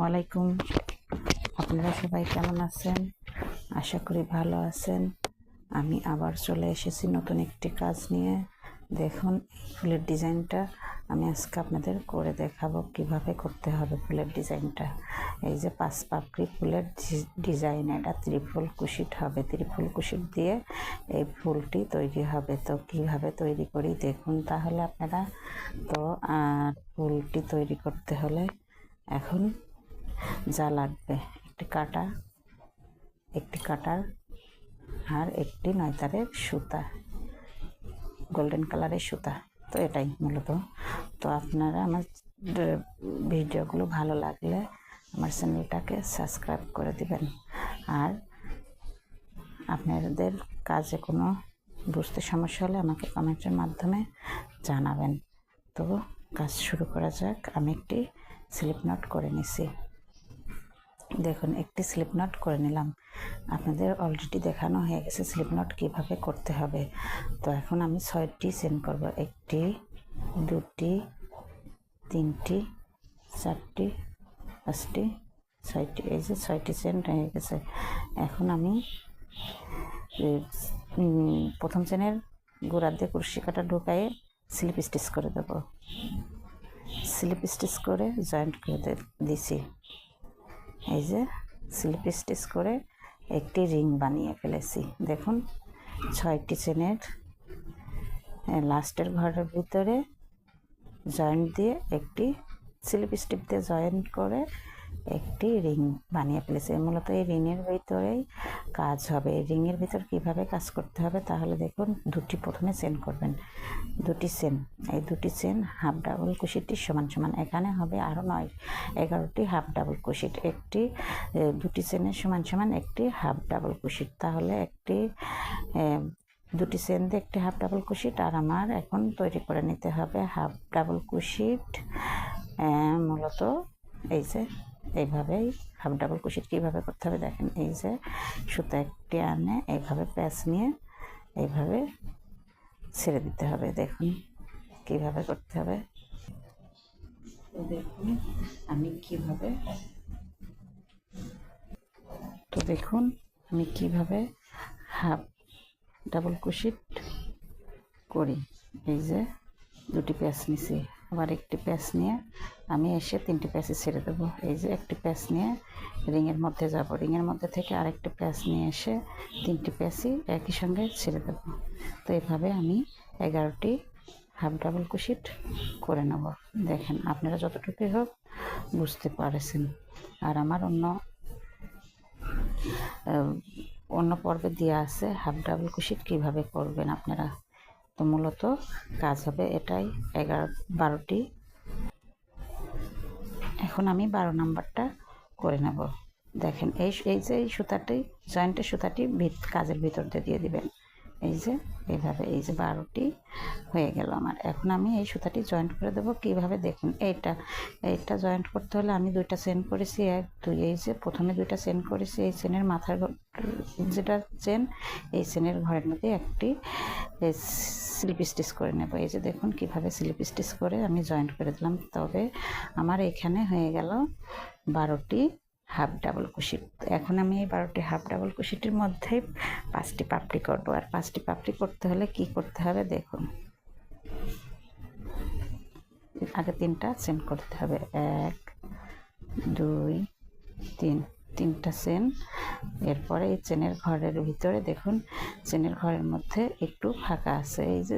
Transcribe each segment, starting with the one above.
আলাইকুম। আপনারা সবাই কেমন আছেন? আশা করি ভালো আছেন। আমি আবার চলে এসেছি নতুন একটি কাজ নিয়ে। দেখুন ফুলের ডিজাইনটা আমি আজকে আপনাদের করে দেখাবো কিভাবে করতে হবে ফুলের ডিজাইনটা। এই যে 5 পাপড়ি ফুলের ডিজাইন, এটা ত্রিফুল কুশিট হবে। ত্রিফুল কুশিট দিয়ে এই ফুলটি তৈরি হবে। তো কিভাবে তৈরি করি দেখুন তাহলে আপনারা। তো ফুলটি তৈরি করতে হলে এখন যা লাগবে একটি কাটার আর একটি 9 তারের সুতা, গোল্ডেন কালারের সুতা। তো এটাই মূলত। তো আপনারা আমার ভিডিওগুলো ভালো লাগলে আমার চ্যানেলটাকে সাবস্ক্রাইব করে দিবেন। আর আপনাদের কাজে কোনো বুঝতে সমস্যা হলে আমাকে কমেন্টের মাধ্যমে জানাবেন। তো কাজ শুরু করা যাক। আমি একটি স্লিপ নট করে নিছি। দেখুন একটি স্লিপ নট করে নিলাম। আপনাদের অলরেডি দেখানো হয়ে গেছে স্লিপ নট কীভাবে করতে হবে। তো এখন আমি 6টি চেন করব। 1টি 2টি 3টি 4টি 5টি 6টি। এই যে 6টি চেন হয়ে গেছে। এখন আমি প্রথম চেনের গোড়া দিয়ে কুরশি কাটা ঢুকায়ে স্লিপ স্টিচ করে দেব। স্লিপ স্টিচ করে জয়েন্ট করে দিছি। এই যে স্লিপ স্টিচ করে একটি রিং বানিয়ে ফেলেছি। দেখুন 6টি চেনের লাস্টের ঘরের ভিতরে জয়েন্ট দিয়ে একটি স্লিপ স্টিচ দিয়ে জয়েন্ট করে একটি রিং বানিয়ে ফেলেছি। মূলত এই রিংয়ের ভিতরেই কাজ হবে। এই রিংয়ের ভিতর কিভাবে কাজ করতে হবে তাহলে দেখুন। প্রথমে চেন করবেন 2টি চেন। এই 2টি চেন হাফ ডাবল কুশিটি সমান সমান। এখানে হবে আরও 11টি হাফ ডাবল কুশিট। 2টি চেনের সমান সমান একটি হাফ ডাবল কুশিট। তাহলে 2টি চেন দিয়ে একটি হাফ ডাবল কুশিট। আর আমার এখন তৈরি করে নিতে হবে হাফ ডাবল কুশিট। মূলত এই যে এইভাবেই হাফ ডাবল কুশিট কীভাবে করতে হবে দেখেন। এই যে সুতা একটি আনে এইভাবে প্যাচ নিয়ে এইভাবে ছেড়ে দিতে হবে। দেখুন কিভাবে করতে হবে। দেখুন আমি কিভাবে হাফ ডাবল কুশিট করি। এই যে 2টি প্যাচ নিছি, আবার একটি প্যাচ নিয়ে আমি এসে 3টি প্যাচে ছেড়ে দেবো। এই যে একটি প্যাচ নিয়ে রিংয়ের মধ্যে যাব, রিংয়ের মধ্যে থেকে আরেকটি প্যাচ নিয়ে এসে 3টি প্যাচই একই সঙ্গে ছেড়ে দেবো। তো এভাবে আমি 11টি হাফ ডাবল কুশিট করে নেব। দেখেন আপনারা যতটুকুই হোক বুঝতে পারছেন। আর আমার অন্য পর্বে দেওয়া আছে হাফ ডাবল কুশিট কীভাবে করবেন আপনারা। তো মূলত কাজ হবে এটাই 12টি। এখন আমি 12 নাম্বারটা করে নেব। দেখেন এই যে এই সুতাটি জয়েন্টের সুতাটি কাজের ভিতর দিয়ে দিবেন। এই যে এইভাবে এই যে 12টি হয়ে গেল আমার। এখন আমি এই সুতাটি জয়েন্ট করে দেবো কিভাবে দেখুন। এইটা জয়েন্ট করতে হলে আমি 2টা চেন করেছি 1 2। এই যে প্রথমে 2টা চেন করেছি। এই চেনের মাথার যেটা চেন, এই চেনের ঘরের মধ্যে একটি স্লিপ স্টিচ করে নেব। এই যে দেখুন কিভাবে স্লিপ স্টিচ করে আমি জয়েন্ট করে দিলাম। তবে আমার এখানে হয়ে গেল 12টি হাফ ডাবল কুশিট। এখন আমি এই 12টি হাফ ডাবল কুশিটের মধ্যে 5টি পাপড়ি করব। আর 5টি পাপড়ি করতে হলে কি করতে হবে দেখুন। আগে 3টা চেন করতে হবে। 1 2 3, 3টা চেন। এরপরে এই চেনের ঘরের ভিতরে দেখুন চেনের ঘরের মধ্যে একটু ফাঁকা আছে। এই যে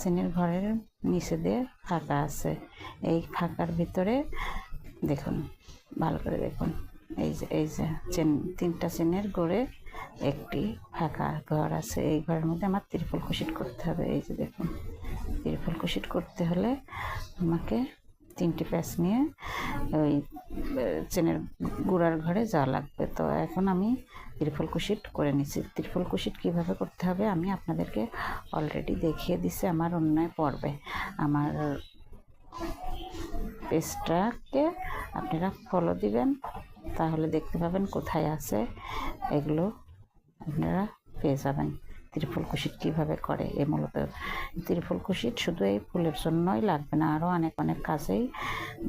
চেনের ঘরের নিচে দিয়ে ফাঁকা আছে। এই ফাঁকার ভিতরে দেখুন ভালো করে দেখুন। এই যে 3টা চেনের গোড়ে একটি ফাঁকা ঘর আছে। এই ঘরের মধ্যে আমার ত্রিফল কুশিট করতে হবে। এই যে দেখুন ত্রিফল কুশিট করতে হলে আমাকে 3টি প্যাচ নিয়ে ওই চেনের গোড়ার ঘরে যাওয়া লাগবে। তো এখন আমি ত্রিফল কুশিট করে নিচ্ছি। ত্রিফল কুশিট কীভাবে করতে হবে আমি আপনাদেরকে অলরেডি দেখিয়ে দিচ্ছি আমার অন্য পর্বে। আমার পেজটাকে আপনারা ফলো দিবেন, তাহলে দেখতে পাবেন কোথায় আছে। এগুলো আপনারা পেয়ে যাবেন। ত্রিফল কুশিট কীভাবে করে। মূলত ত্রিফল কুশিট শুধু এই ফুলের জন্যই লাগবে না, আরও অনেক কাজেই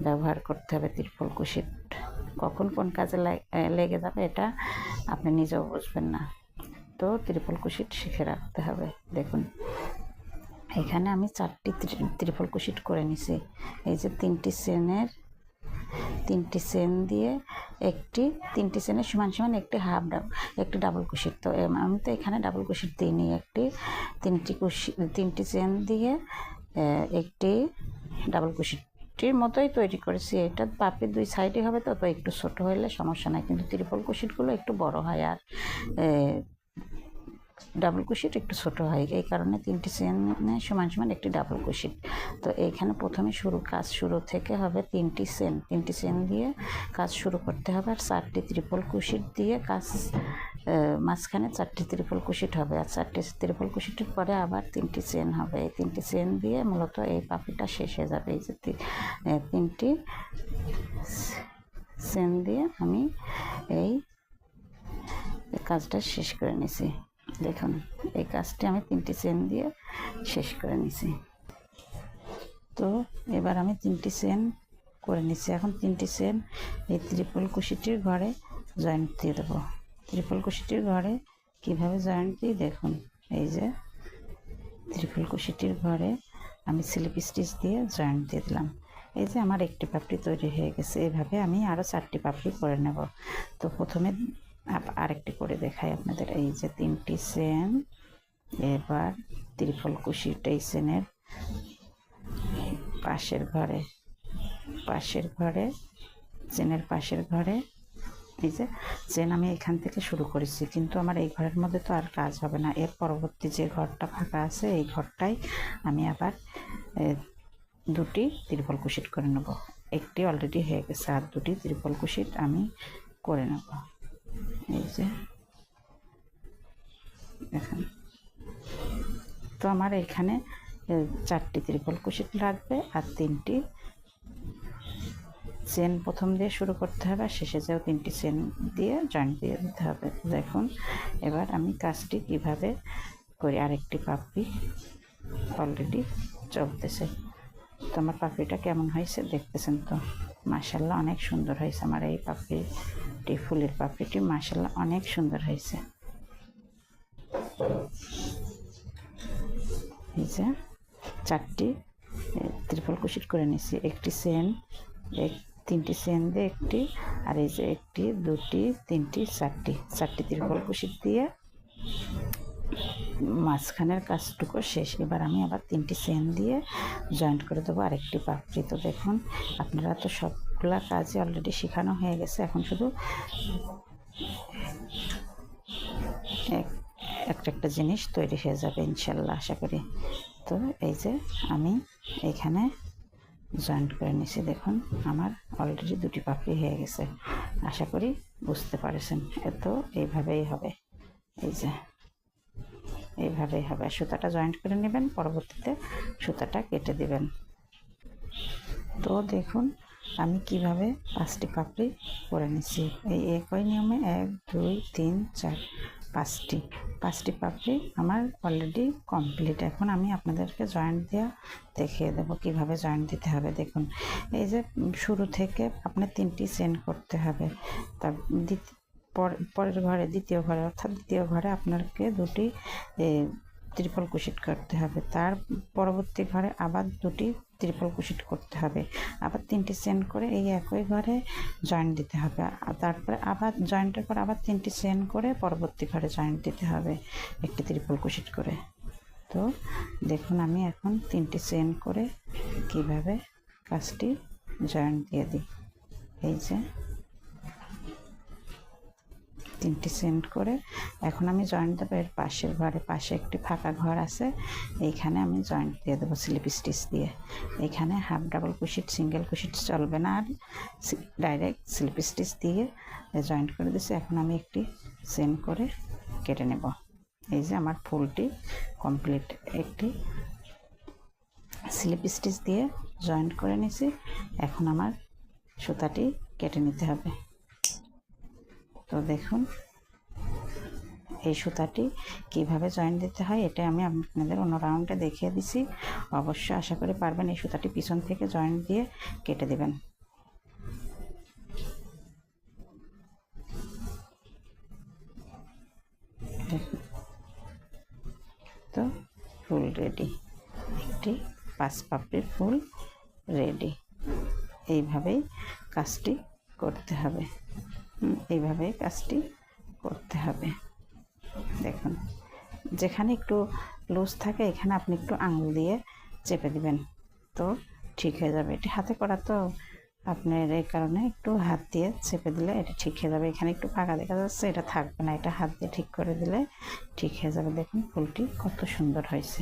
ব্যবহার করতে হবে ত্রিফল কুশিট। কখন কোন কাজে লেগে যাবে এটা আপনি নিজেও বুঝবেন না। তো ত্রিপল কুশিট শিখে রাখতে হবে। দেখুন এখানে আমি 4টি ত্রিপল কুশিট করে নিছি। এই যে 3টি চেন দিয়ে একটি 3টি চেনের সমান সমান একটি একটি ডাবল কুশিট। তো আমি তো এখানে ডাবল কুশিট দিইনি, 3টি চেন দিয়ে একটি ডাবল কুশিটির মতোই তৈরি করেছি। এটা পাপড়ির 2 সাইডে হবে, তো একটু ছোট হলে সমস্যা নাই, কিন্তু ত্রিপল কুশিটগুলো একটু বড় হয় আর ডাবল কুশিট একটু ছোট হয়, এই কারণে 3টি চেনে সমান সমান একটি ডাবল কুশিট। তো এইখানে প্রথমে কাজ শুরু থেকে হবে 3টি চেন দিয়ে কাজ শুরু করতে হবে, আর 4টি ত্রিপল কুশিট দিয়ে কাজ মাঝখানে 4টি ত্রিপল কুশিট হবে, আর 4টি ত্রিপল কুশিটের পরে আবার 3টি চেন হবে। এই 3টি চেন দিয়ে মূলত এই পাপড়িটা শেষ হয়ে যাবে। এই যে 3টি চেন দিয়ে আমি এই কাজটা শেষ করে নিছি। দেখুন এই কাজটি আমি 3টি চেন দিয়ে শেষ করে নিছি। তো এবার আমি 3টি চেন করে নিছি। এখন 3টি চেন এই ত্রিপল কুশিটির ঘরে জয়েন্ট দিয়ে দেবো। ত্রিপল কুশিটির ঘরে কিভাবে জয়েন্ট দিই দেখুন। এই যে ত্রিপল কুশিটির ঘরে আমি স্লিপ স্টিচ দিয়ে জয়েন্ট দিয়ে দিলাম। এই যে আমার একটি পাপড়ি তৈরি হয়ে গেছে। এইভাবে আমি আরও 4টি পাপড়ি করে নেব। তো প্রথমে আরেকটি করে দেখাই আপনাদের। এই যে 3টি চেন, এবার ত্রিপল কুশিট এই চেনের পাশের ঘরে চেনের পাশের ঘরে এই যে চেন আমি এখান থেকে শুরু করেছি, কিন্তু আমার এই ঘরের মধ্যে তো আর কাজ হবে না। এর পরবর্তী যে ঘরটা ফাঁকা আছে এই ঘরটাই আমি আবার 2টি ত্রিপল কুশিট করে নেব। একটি অলরেডি হয়ে গেছে, আর 2টি ত্রিপল কুশিট আমি করে নেব। এই যে দেখুন, তো আমার এখানে 4টি ত্রিপল কুশিট লাগবে, আর 3টি চেন প্রথম দিয়ে শুরু করতে হবে, আর শেষে যেও 3টি চেন দিয়ে জয়েন্ট দিয়ে দিতে হবে। দেখুন এবার আমি কাজটি কিভাবে করি। আরেকটি পাপড়ি অলরেডি চলতেছে। তো আমার পাপড়িটা কেমন হয়েছে দেখতেছেন তো, মাশাআল্লাহ অনেক সুন্দর হয়েছে। আমার এই পাপড়িটি, ফুলের পাপড়িটি মাশাআল্লাহ অনেক সুন্দর হয়েছে। এই যে 4টি ত্রিপল কুশিট করে নিছি। একটি চেন, 3টি চেন দিয়ে একটি, আর এই যে 1টি 2টি 3টি 4টি ত্রিপল কুশিট দিয়ে মাঝখানের কাজটুকু শেষ। এবার আমি আবার 3টি চেন দিয়ে জয়েন্ট করে দেবো আরেকটি পাপড়ি। তো দেখুন আপনারা তো সবগুলা কাজই অলরেডি শেখানো হয়ে গেছে, এখন শুধু একটা জিনিস তৈরি হয়ে যাবে ইনশাল্লাহ আশা করি। তো এই যে আমি এখানে জয়েন্ট করে নিছি। দেখুন আমার অলরেডি 2টি পাপড়ি হয়ে গেছে, আশা করি বুঝতে পারছেন। তো এইভাবেই হবে, এই যে এইভাবেই হবে। সুতাটা জয়েন্ট করে নেবেন, পরবর্তীতে সুতাটা কেটে দিবেন। তো দেখুন আমি কিভাবে 5টি পাপড়ি করে নিচ্ছি। এই একই নিয়মে 1 2 3 4 5টি পাপড়ি আমার অলরেডি কমপ্লিট। এখন আমি আপনাদেরকে জয়েন্ট দেওয়া দেখিয়ে দেবো কীভাবে জয়েন্ট দিতে হবে। দেখুন এই যে শুরু থেকে আপনার 3টি চেন করতে হবে, তার পরের ঘরে দ্বিতীয় ঘরে আপনাকে 2টি ত্রিপল কুশিট করতে হবে, তার পরবর্তী ঘরে আবার 2টি ত্রিপল কুশিট করতে হবে, আবার 3টি চেন করে এই একই ঘরে জয়েন্ট দিতে হবে, আর তারপরে আবার জয়েন্টের পর আবার 3টি চেন করে পরবর্তী ঘরে জয়েন্ট দিতে হবে একটি ত্রিপল কুশিট করে। তো দেখুন আমি এখন 3টি চেন করে কিভাবে কাজটি জয়েন্ট দিয়ে দিই। এই যে 3টি চেন করে এখন আমি জয়েন্ট দেবো এর পাশের ঘরে। পাশে একটি ফাঁকা ঘর আছে, এইখানে আমি জয়েন্ট দিয়ে দেবো স্লিপ স্টিচ দিয়ে। এখানে হাফ ডাবল কুশিট, সিঙ্গেল কুশিট চলবে না, আর ডাইরেক্ট স্লিপ স্টিচ দিয়ে জয়েন্ট করে দিচ্ছি। এখন আমি একটি চেন করে কেটে নেব। এই যে আমার ফুলটি কমপ্লিট। একটি স্লিপ স্টিচ দিয়ে জয়েন্ট করে নিয়েছি, এখন আমার সুতাটি কেটে নিতে হবে। তো দেখুন এই সুতাটি কিভাবে জয়েন্ট দিতে হয় এটা আমি আপনাদের অন্য রাউন্ডে দেখিয়ে দিছি। অবশ্যই আশা করি পারবেন। এই সুতাটি পিছন থেকে জয়েন্ট দিয়ে কেটে দেবেন। দেখুন, তো ফুল রেডি, একটি 5 পাপড়ির ফুল রেডি। এইভাবেই কাজটি করতে হবে, এইভাবেই কাজটি করতে হবে। দেখুন, যেখানে একটু লুজ থাকে এখানে আপনি একটু আঙুল দিয়ে চেপে দিবেন, তো ঠিক হয়ে যাবে। এটি হাতে করা তো আপনার, এই কারণে একটু হাত দিয়ে চেপে দিলে এটা ঠিক হয়ে যাবে। এখানে একটু ফাঁকা দেখা যাচ্ছে, এটা থাকবে না, এটা হাত দিয়ে ঠিক করে দিলে ঠিক হয়ে যাবে। দেখুন ফুলটি কত সুন্দর হয়েছে,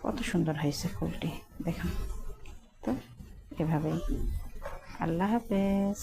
কত সুন্দর হয়েছে ফুলটি, দেখুন। তো এভাবেই। আল্লাহ হাফেজ।